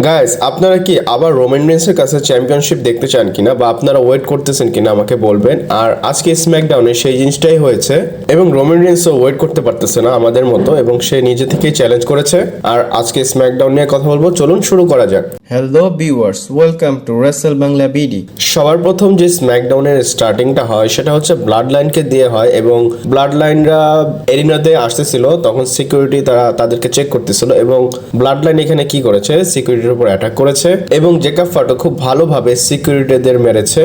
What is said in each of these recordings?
Guys, আপনারা কি আবার রোমান রেন্সের কাছে চ্যাম্পিয়নশিপ দেখতে চান কিনা বা আপনারা ওয়েট করতেছেন কিনা আমাকে বলবেন। আর আজকে স্ম্যাকডাউনে সেই জিনিসটাই হয়েছে এবং রোমান রেন্সও ওয়েট করতে পারতেছে না আমাদের মতো এবং সে নিজে থেকেই চ্যালেঞ্জ করেছে। আর আজকে স্ম্যাকডাউন নিয়ে কথা বলবো, চলুন শুরু করা যাক। Hello viewers, welcome to Rachel Bangla BD. সবার প্রথম যে স্ম্যাকডাউনের স্টার্টিংটা হয় সেটা হচ্ছে ব্লাড লাইনকে দিয়ে হয় এবং ব্লাড লাইনরা এরিনাতে আসতেছিল, তখন সিকিউরিটি তাদেরকে চেক করতেছিল এবং ব্লাড লাইন এখানে কি করেছে, সিকিউরিটির উপর অ্যাটাক করেছে এবং জেকাব ফাটো খুব ভালোভাবে সিকিউরিটিদের মেরেছে।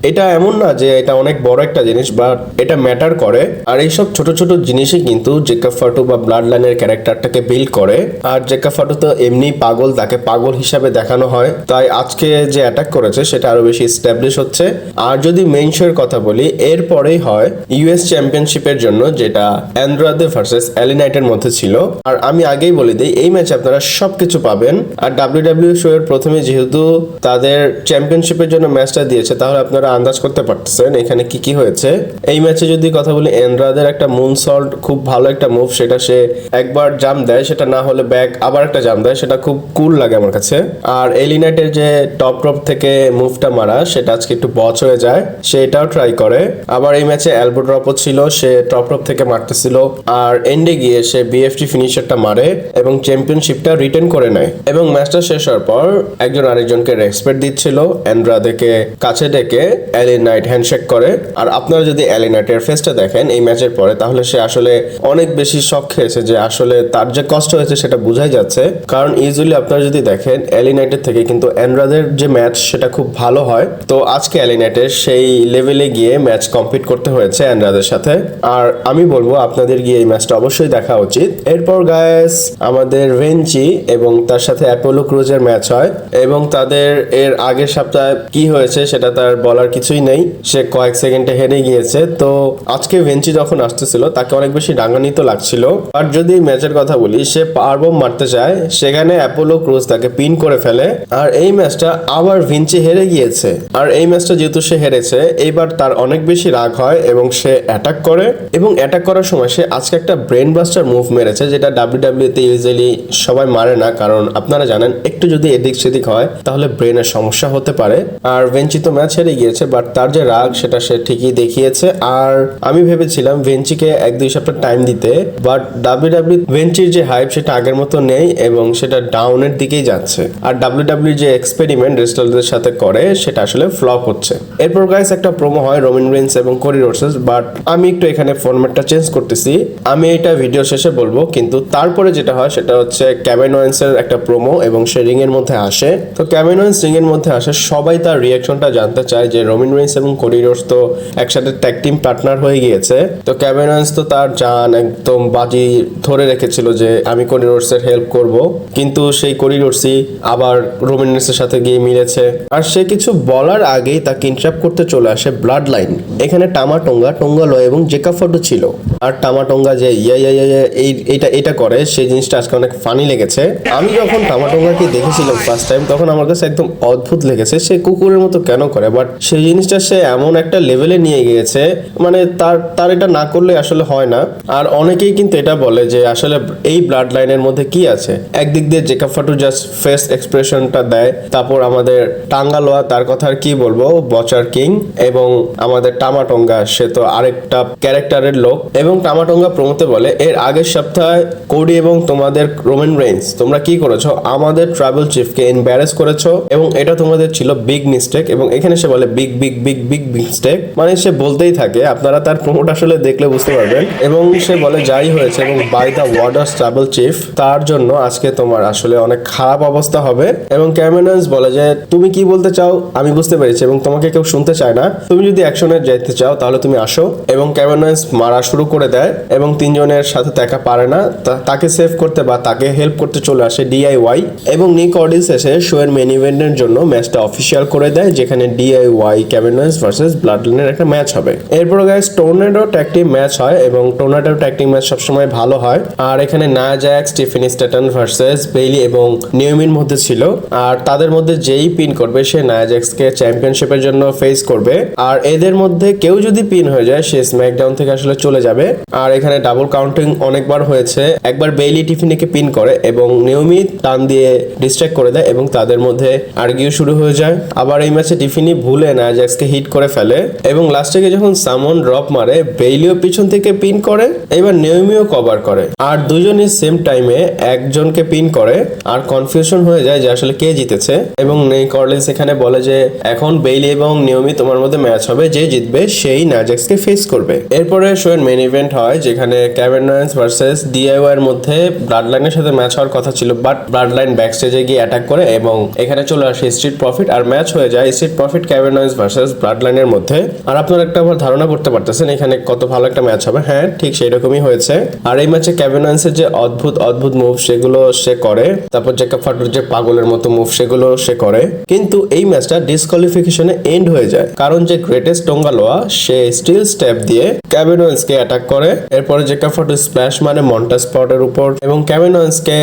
এটা এমন না যে এটা অনেক বড় একটা জিনিস, বাট এটা ম্যাটার করে। আর এইসব ছোট ছোট জিনিসই কিন্তু জেকাব ফাটো বা ব্লাড লাইনের ক্যারেক্টারটাকে বিল্ড করে। আর জেকাব ফাটো তো এমনি পাগল, তাকে পাগল হিসাবে দেখানো হয়, তাই আজকে যে অ্যাটাক করেছে সেটা আরো বেশি এস্টাবলিশ হচ্ছে। আর যদি মেইন শোয়ের কথা বলি, এরপরেই হয় ইউএস চ্যাম্পিয়নশিপের জন্য, যেটা অ্যান্ড্রাদে ভার্সেস এলি নাইটের মধ্যে ছিল। আর আমি আগেই বলে দিই, এই ম্যাচে আপনারা সবকিছু পাবেন। আর ডাব্লিউডাব্লিউ শো এর প্রথমে যেহেতু তাদের চ্যাম্পিয়নশিপের জন্য ম্যাচটা দিয়েছে, তাহলে আপনারা আন্দাজ করতে পারতেছেন এখানে কি কি হয়েছে। এই ম্যাচে যদি কথা বলি, অ্যান্ড্রাদের একটা মুন সল্ট খুব ভালো একটা মুভ, সেটা সে একবার জাম দেয়, সেটা না হলে ব্যাক আবার একটা জাম দেয়, সেটা খুব কুল লাগে আমার কাছে। আর এলি নাইটের যে টপ থেকে মুভটা মারা, সেটা আজকে একটু বচ হয়ে যায়, সে এটাও ট্রাই করে। আবার এই ম্যাচে এলবো ড্রপও ছিল, সে টপ থেকে মারতেছিল আর এন্ডে গিয়ে সে বিএফটি ফিনিশারটা মারে এবং চ্যাম্পিয়নশিপটা রিটেন করে নেয়। এবং ম্যাচটা শেষ হওয়ার পর একজন আরেকজনকে রেসপেক্ট দিচ্ছিল, অ্যান্ড্রাদেকে কাছে ডেকে এলি নাইট হ্যান্ডশেক করে। আর আপনারা যদি এলি নাইটের ফেসটা দেখেন এই ম্যাচের পরে, তাহলে সে আসলে অনেক বেশি শক খেয়েছে, যে আসলে তার যে কষ্ট হয়েছে সেটা বোঝাই যাচ্ছে। কারণ ইউজুয়ালি আপনারা যদি দেখেন এলি নাইটের থেকে কিন্তু অ্যান্ড্রাদের যে ম্যাচ সেটা খুব ভালো হয়। তো আজকে এলি নাইটের সেই লেভেলে গিয়ে ম্যাচ কম্পিট করতে হয়েছে অ্যান্ড্রাদের সাথে। আর আমি বলবো আপনাদের গিয়ে এই ম্যাচটা অবশ্যই দেখা উচিত। এরপর গায়েস আমাদের ভেঞ্চি এবং তার সাথে অ্যাপোলো ক্রুজের ম্যাচ হয় এবং তাদের এর আগের সপ্তাহে কি হয়েছে সেটা তার বলার কিছুই নেই, সে কয়েক সেকেন্ডে হেরে গিয়েছে। তো আজকে ভেঞ্চি যখন আসতেছিল তাকে অনেক বেশি রাঙানিত লাগছিল। আর যদি ম্যাচের কথা বলি, সে পাওয়ারবম মারতে চায়, সেখানে অ্যাপোলো ক্রুজ তাকে পিন করে ফেলে। আর এই ম্যাচটা আবার ভিঞ্চি হেরে গিয়েছে। আর এই ম্যাচটা যেহেতু সে হেরেছে, এইবার তার অনেক বেশি রাগ হয় এবং সে অ্যাটাক করে। এবং অ্যাটাক করার সময় সে আজকে একটা ব্রেন বাস্টার মুভ মেরেছে, যেটা ডাব্লিউডাব্লিউতে ইউজুয়ালি সবাই মারে না, কারণ আপনারা জানেন একটু যদি এদিক সেদিক হয় তাহলে ব্রেনের সমস্যা হতে পারে। আর ভেঞ্চি তো ম্যাচ হেরে গিয়েছে, বাট তার যে রাগ সেটা সে ঠিকই দেখিয়েছে। আর আমি ভেবেছিলাম ভেঞ্চিকে 1-2 সপ্তাহ টাইম দিতে, বাট ডাব্লিউডাব্লিউ ভেঞ্চির যে হাইপ সেটা আগের মতো নেই এবং সেটা ডাউনের দিকেই যাচ্ছে। আর ডাব্লিউডাব্লিউ যে এক্সপেরিমেন্ট রেসলারদের সাথে করে সেটা আসলে ফ্লপ হচ্ছে। এরপর গাইস একটা প্রোমো হয় রোমান রেন্স এবং কোডি রোডস, বাট আমি একটু এখানে ফরম্যাটটা চেঞ্জ করতেছি, আমি এটা ভিডিও শেষে বলবো। কিন্তু তারপরে যেটা হয় সেটা হচ্ছে কেভিন ওয়েন্সের একটা প্রোমো এবং সে রিং এর মধ্যে আসে। তো কেভিন ওয়েন্স রিং এর মধ্যে আসে, সবাই তার রিয়াকশনটা জানতে চায় যে রোমান রেন্স এবং কোডি রোডস তো একসাথে ট্যাগ টিম পার্টনার হয়ে গিয়েছে। তো কেভিন ওয়েন্স তো তার জান একদম বাজি ধরে রেখেছিল যে আমি কোডি রোডস এর হেল্প করব, কিন্তু সেই কোডি রোডসই আবার রোমান রেন্সের সাথে গিয়ে মিলেছে। আর সে কিছু বলার আগেই তাকে ইন্টারাপ্ট করতে চলে আসে ব্লাড লাইন। এখানে টামাটোঙ্গা, টোঙ্গালয় এবং জেকাব ফাটো ছিল। আর টামাটোঙ্গা যে এটা করে, সেই জিনিসটা আজকে অনেক ফানি লেগেছে। আমি যখন টামাটোঙ্গাকে দেখেছিলাম ফার্স্ট টাইম, তখন আমার কাছে একদম অদ্ভুত লেগেছে, সে কুকুরের মতো কেন করে, বাট সেই জিনিসটা সে এমন একটা লেভেলে নিয়ে গিয়েছে, মানে তার এটা না করলে আসলে হয় না। আর অনেকেই কিন্তু এটা বলে যে আসলে এই ব্লাড লাইনের মধ্যে কি আছে। একদিক দিয়ে জেকাব ফাটো জাস্ট ফেস এক্সপ্রেশনটা দেয়, তারপর আমাদের টাঙ্গালোয়া, তার কথা আর কি বলবো, বচার কিং, এবং আমাদের টামাটোঙ্গা সে তো আরেকটা ক্যারেক্টারের লোক। এবং টামাটোঙ্গা প্রমোতে বলে, এর আগের সপ্তাহে কোডি এবং তোমাদের রোমান রেন্স তোমরা কি করেছো, আমাদের ট্রাইবাল চিফকে এম্বারেস করেছো এবং এটা তোমাদের ছিল বিগ মিস্টেক। এবং এখানে সে বলে big big big big mistake, মানে সে বলতেই থাকে, আপনারা তার প্রমোট আসলে দেখলে বুঝতে পারবেন। এবং সে বলে যাই হয়েছে এবং by the word of tribal chief, তার জন্য আজকে তোমার আসলে অনেক খারাপ অবস্থা হবে। এবং কেভিন ওয়েন্স বলে যে তুমি কি বলতে চাও আমি বুঝতে পেরেছি এবং তোমাকে কেউ শুনতে চায় না, তুমি যদি অ্যাকশনে যাইতে চাও তাহলে তুমি আসো। এবং কেভিন ওয়েন্স মারা শুরু করে দেয় এবং তিনজনের সাথে দেখা পারে না, তাকে সেভ করতে বা তাকে হেল্প করতে চলে আসে ডিআইওয়াই। এবং নিক অডিন্স এসে শো এর মেইন ইভেন্টের জন্য ম্যাচটা অফিসিয়াল করে দেয়, যেখানে DIY Kevin Weil's versus blood লাইনের একটা ম্যাচ হবে। এরপর guys tornado tag team match হয় এবং টর্নেডো ট্যাগ টিম ম্যাচ সবসময় ভালো হয়। আর এখানে নায়া জ্যাক্স, স্টিফেনি স্ট্যাটন ভার্সেস বেইলি এবং নিউমির মধ্যে ছিল। আর তাদের মধ্যে যেই পিন করবে সে নায়া জ্যাক্সকে চ্যাম্পিয়নশিপের জন্য ফেস করবে। আর এদের মধ্যে কেউ যদি পিন হয়ে যায় সে স্ম্যাকডাউন থেকে আসলে চলে যাবে। আর এখানে ডাবল কাউন্টিং অনেকবার হয়েছে, একবার বেইলি টিফিনিকে পিন করে এবং নিউমি টান দিয়ে ডিস্ট্র্যাক্ট করে দেয় এবং তাদের মধ্যে আর্গিউ শুরু হয়ে যায়। আবার এই ম্যাচে টিফিনি ভুলে না জ্যাক্সকে হিট করে ফেলে এবং লাস্টে গিয়ে যখন সামন ড্রপ মারে বেইলিও পিছন থেকে পিন করে, এবার নেওমিও কভার করে আর দুজনই সেম টাইমে একজনকে পিন করে আর কনফিউশন হয়ে যায় যে আসলে কে জিতেছে এবং নিক অরলিন্স এখানে বলে যে এখন বেইলি এবং নেওমি তোমার মধ্যে ম্যাচ হবে, যে জিতবে সেই নাজাক্সকে ফেস করবে। এরপরে শোয়ের মেইন ইভেন্ট হয় যেখানে কেভিন ওয়েন্স ভার্সেস ডিআইওয়াই এর মধ্যে ব্লাড লাইনের সাথে ম্যাচ হওয়ার কথা ছিল, বাট ব্লাড লাইন ব্যাক স্টেজে গিয়ে অ্যাটাক করে এবং এখানে চলে আসে স্ট্রিট প্রফিট আর ম্যাচ হয়ে যায় street profit Kevin Weil's versus blood লাইনের মধ্যে। আর আপনারা একটা আবার ধারণা করতে পারতেছেন এখানে কত ভালো একটা ম্যাচ হবে। হ্যাঁ, ঠিক সেই রকমই হয়েছে। আর এই ম্যাচে কেভিন ওয়েন্সের যে অদ্ভুত মুভ সেগুলো সে করে, তারপর জেকব ফাটুর যে পাগলের মতো মুভ সেগুলো সে করে, কিন্তু এই ম্যাচটা ডিসকোয়ালিফিকেশনে এন্ড হয়ে যায় কারণ যে গ্রেটেস্ট টোঙ্গালোয়া সে স্টিল স্টেপ দিয়ে কেভিন ওয়েন্সকে অ্যাটাক করে। এরপরে জেকব ফাটুর স্প্ল্যাশ মানে মন্টা স্পটের উপর এবং কেভিন ওয়েন্সকে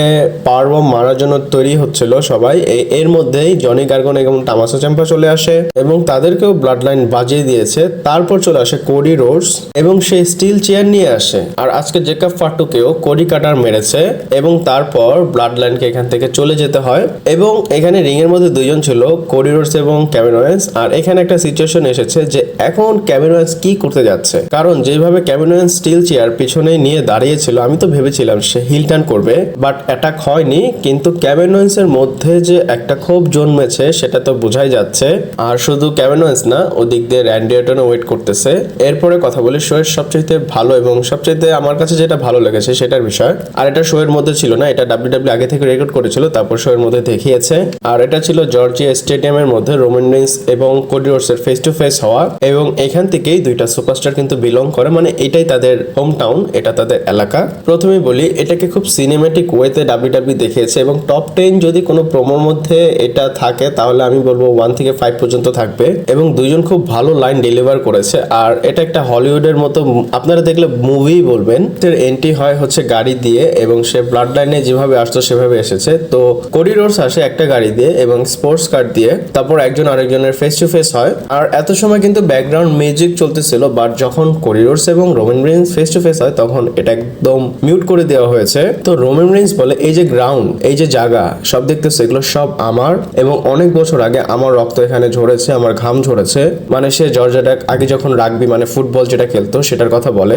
পাওয়ার বম মারার জন্য তৈরি হচ্ছিল সবাই। এর মধ্যেই জনি গার্গন এবং তামাসো চাম্পা চলে আসে এবং তাদেরকেও ব্লাড লাইন বাজিয়ে দিয়েছে। তারপর চলে আসে কোডি রোডস এবং সে স্টিল চেয়ার নিয়ে আসে আর আজকে জেকব ফাটুকেও কোডি কাটার মেরেছে এবং তারপর ব্লাড লাইনকে এখান থেকে চলে যেতে হয় এবং এখানে রিং এর মধ্যে দুইজন ছিল, কোডি রোডস এবং কেভিন ওয়েন্স। আর এখানে একটা সিচুয়েশন এসেছে যে এখন কেভিন ওয়েন্স কি করতে যাচ্ছে, কারণ যেভাবে কেভিন ওয়েন্স স্টিল চেয়ার পিছনে নিয়ে দাঁড়িয়েছিল আমি তো ভেবেছিলাম সে হিল টার্ন করবে, বাট অ্যাটাক হয়নি। কিন্তু কেভিন ওয়েন্স এর মধ্যে যে একটা ক্ষোভ জন্মেছে সেটা তো বোঝাই যাচ্ছে। আর শুধু কেভিন ওয়েন্স না, ওদিক দিয়ে র্যান্ডি অর্টন ওয়েট করতেছে। এরপরে কথা বলি শোয়ের সবচাইতে ভালো এবং সবচাইতে আমার কাছে যেটা ভালো লেগেছে সেটার বিষয়। আর এটা শোয়ের মধ্যে ছিল না, এটা ডাব্লিউডাব্লিউ আগে থেকে রেকর্ড করেছিল তারপর শোয়ের মধ্যে দেখিয়েছে। আর এটা ছিল জর্জিয়া স্টেডিয়ামের মধ্যে রোমান রেইন্স এবং কোডি রোডসের ফেস টু ফেস হওয়া এবং এখান থেকেই দুইটা সুপারস্টার কিন্তু বিলং করে, মানে এটাই তাদের হোম টাউন, এটা তাদের এলাকা। প্রথমেই বলি এটাকে খুব সিনেমেটিক ওয়েতে ডাব্লিউডাব্লিউ দেখিয়েছে এবং টপ 10 যদি কোনো প্রোমোর মধ্যে এটা থাকে তাহলে আমি বলবো 1 থেকে 5 পর্যন্ত থাকবে এবং দুইজন খুব ভালো লাইন ডেলিভার করেছে। আর এটা একটা হলিউডের মতো, আপনারা দেখলে মুভি বলবেন। এন্ট্রি হয় হচ্ছে গাড়ি দিয়ে এবং সে ব্লাড লাইনে যেভাবে আসতো সেভাবে এসেছে। তো কোডি রোডস আসে একটা গাড়ি দিয়ে এবং স্পোর্টস কার দিয়ে, তারপর একজন আরেকজনের ফেস টু ফেস হয়। আর এত সময় কিন্তু ব্যাকগ্রাউন্ড মিউজিক চলতেছিল, বাট যখন কোডি রোডস এবং Roman Reigns face to face হয় তখন এটা একদম মিউট করে দেওয়া হয়েছে। তো রোমান রেইন্স বলে এই যে গ্রাউন্ড, এই যে জায়গা সব দেখতেছে এগুলো সব আমার এবং অনেক বছর আগে আমার রক্ত এখানে ঝরেছে, আমার ঘাম ঝরেছে। মানে সে জর্জিয়াটা আগে যখন রাগবি মানে ফুটবল যেটা খেলতো সেটার কথা বলে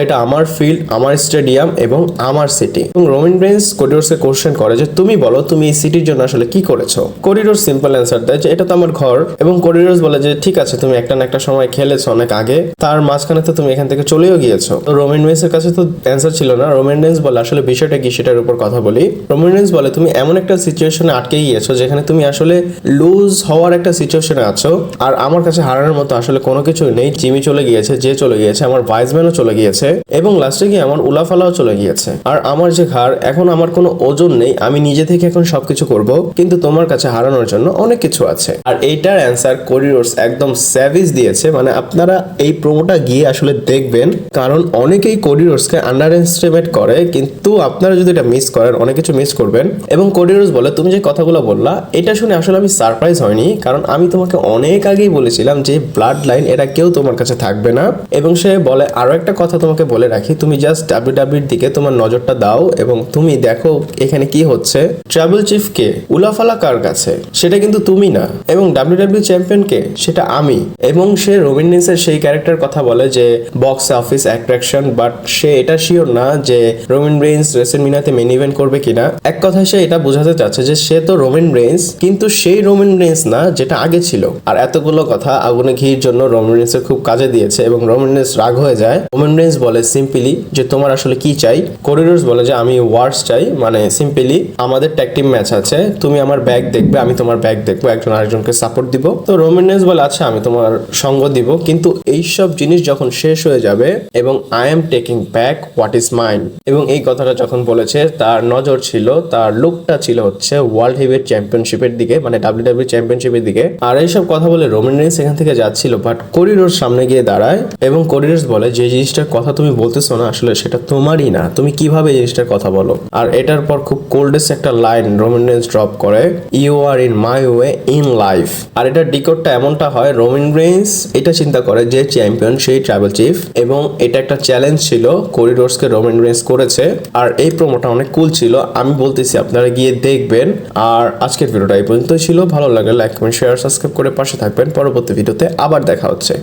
এটা আমার ফিল্ড, আমার স্টেডিয়াম এবং আমার সিটি। এবং রোমান রেইন্স কোডি রোডসকে কোশ্চেন করে যে তুমি বলো তুমি এই সিটির জন্য আসলে কি করেছো। কোডি রোডস সিম্পল অ্যান্সার দেয় যে এটা তো আমার ঘর এবং কোডি রোডস বলে যে ঠিক আছে তুমি একটা না একটা সময় খেলেছো অনেক আগে, তার মাঝখানে তো তুমি এখান থেকে চলেও গিয়েছো। তো রোমান রেইন্স এর কাছে তো অ্যান্সার ছিল না। রোমান রেইন্স বলে আসলে বিষয়টা কি সেটার উপর কথা বলি। রোমান রেইন্স বলে তুমি এমন একটা সিচুয়েশনে আটকে গিয়েছো যেখানে তুমি আসলে লুজ হওয়ার একটা সিচুয়েশনে আছো আর আমার কাছে হারানোর মতো আসলে কোনো কিছু নেই। জিমি চলে গিয়েছে, যে চলে গিয়েছে, আমার ভাইসম্যানও চলে গিয়েছে এবং লাস্টে গিয়ে আমার উলাফালাও চলে গিয়েছে। আর আমার যে ঘাড়, এখন আমার কোনো ওজন নেই, আমি নিজে থেকে এখন সবকিছু করব, কিন্তু তোমার কাছে হারানোর জন্য অনেক কিছু আছে। আর এইটার অ্যান্সার কোডি রোডস একদম স্যাভিজ দিয়েছে। মানে আপনারা এই প্রোমোটা গিয়ে আসলে দেখবেন, কারণ অনেকেই কোডি রোডসকে আন্ডার এস্টিমেট করে, কিন্তু আপনারা যদি এটা মিস করেন অনেক কিছু মিস করবেন। এবং কোডি রোডস বলে তুমি যে কথাগুলো বললা এটা শুনে আসলে আমি সারপ্রাইজ হয়নি, কারণ আমি তোমাকে অনেক আগেই বলেছিলাম যে ব্লাড লাইন এরা কেউ তোমার কাছে থাকবে না। এবং সে বলে আরো একটা কথা তোমাকে বলে রাখি, তুমি জাস্ট ডাব্লিউডাব্লিউর দিকে তোমার নজরটা দাও এবং তুমি দেখো এখানে কি হচ্ছে। ট্রাইবাল চিফ কে, উলাফালা কার কাছে, সেটা কিন্তু তুমি না, এবং ডাব্লিউডাব্লিউ চ্যাম্পিয়ন কে, সেটা আমি। এবং সে রোমান রেইন্সের সেই ক্যারেক্টার কথা বলে যে বক্স অফিস অ্যাট্রাকশন, বাট সে এটা শিওর না যে রোমান রেইন্স রেসলমেনিয়াতে মেইন ইভেন্ট করবে কিনা। এক কথায় সে এটা বোঝাতে চাচ্ছে যে সে তো রোমান রেইন্স, কিন্তু সেই রোমান রেইন্স না যেটা আগে ছিল। আর এতগুলো কথা আগুনে ঘির জন্য রোমান রেইন্সের খুব কাজে দিয়েছে এবং রোমান রেইন্স রাগ হয়ে যায়। রোমান রেইন্স বলে সিম্পলি যে তোমার আসলে কি চাই। কোডি রোডস বলে যে আমি ওয়ার্স চাই, মানে সিম্পলি আমাদের ট্যাগ টিম ম্যাচ আছে, তুমি আমার ব্যাগ দেখবে, আমি তোমার ব্যাগ দেখবো, একজন আরেকজনকে সাপোর্ট দিব। তো রোমান রেইন্স বলে আচ্ছা আমি তোমার সঙ্গ দিব, কিন্তু এইসব জিনিস যখন শেষ হয়ে যাবে এবং I am taking back what is mine, এবং এই কথাটা যখন বলেছে তার নজর ছিল, তার লুকটা ছিল হচ্ছে ওয়ার্ল্ড হেভিওয়েট চ্যাম্পিয়নশিপের দিকে, মানে ডাব্লিউডাব্লিউ চ্যাম্পিয়নশিপের দিকে। আর এইসব কথা বলে রোমান রেইন্স এখান থেকে যাচ্ছিল, বাট কোডি রোডস সামনে গিয়ে দাঁড়ায় এবং কোডি রোডস বলে যে জিনিসটার কথা তুমি বলতেছো না আসলে সেটা তোমারই না, তুমি কিভাবে জিনিসটার কথা বলো। আর এটার পর খুব কোল্ডেস্ট একটা লাইন রোমান রেইন্স ড্রপ করে, you are in my way in life. আর এটার ডিকোডটা এমনটা হয়, রোমান রেইন্স এটা চিন্তা করে যে চ্যাম্পিয়ন সেই ট্রাইবাল চিফ, এবং এটা একটা চ্যালেঞ্জ ছিল কোডি রোডসকে রোমান রেইন্স করেছে। আর এই প্রোমোটা অনেক কুল ছিল, আমি বলতেছি আপনারা গিয়ে দেখবেন। আর আজকের ভিডিওটা এই পর্যন্তই ছিল। ভালো লাগলে লাইক কমেন্ট শেয়ার সাবস্ক্রাইব করে পাশে থাকবেন। পরবর্তী ভিডিওতে আবার দেখা হচ্ছে।